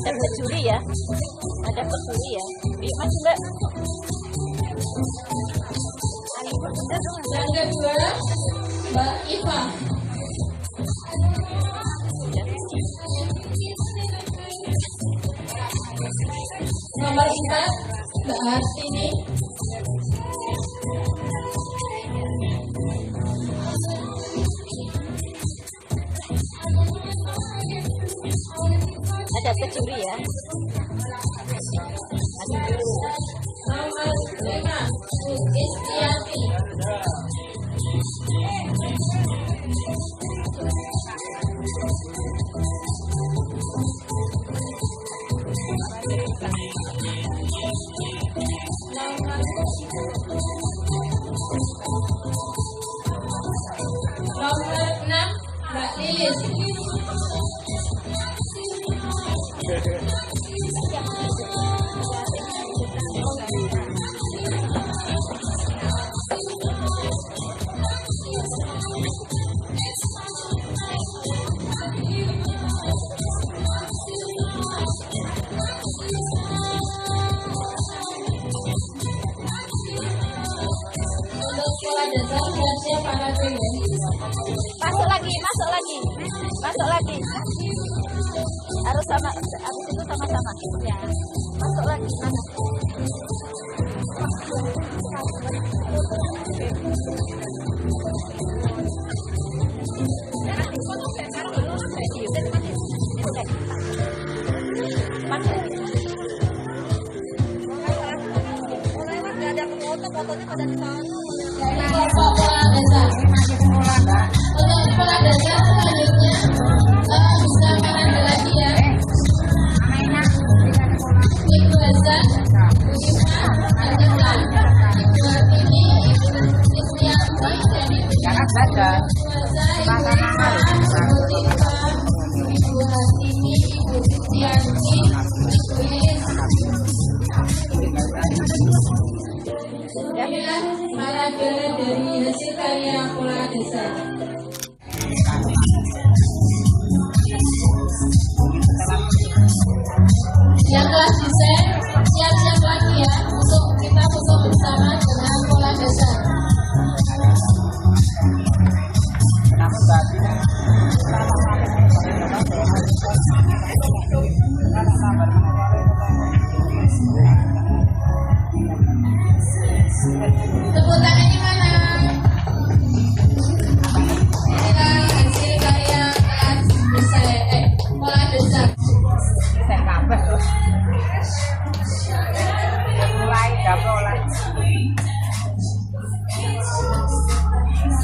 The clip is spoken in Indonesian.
Ada kejuri ya. Ada kejuri ya. Yuk maju Mbak. Yang kedua, Mbak Iva. Nomor 4, Mbak Hartini. Ada kejuri ya. Nomor 5, Bu Istiati. Nomor 6, Mbak Lilis. Untuk pola dasar siap anak dulu. Masuk lagi, masuk lagi. Masuk lagi. Harus sama, habis itu sama-sama. Ya. Masuk lagi. Dari kelompok pola dasar. Untuk pola dasar selanjutnya bisa mana lagi ya? Ibu Hasan, Bu Ima, datang. Ibu Hartini, Ibu Istianti, dan Ibu Hasan, Ibu Tika, Ibu Hartini, Ibu Istianti, Ibu Lilis. Inilah parade dari hasil karya pola dasar. Yang kelas desain siap-siap lagi ya untuk kita foto bersama dengan pola dasar. Tepuk tangannya mana? Inilah hasil karya kelas desain pola dasar.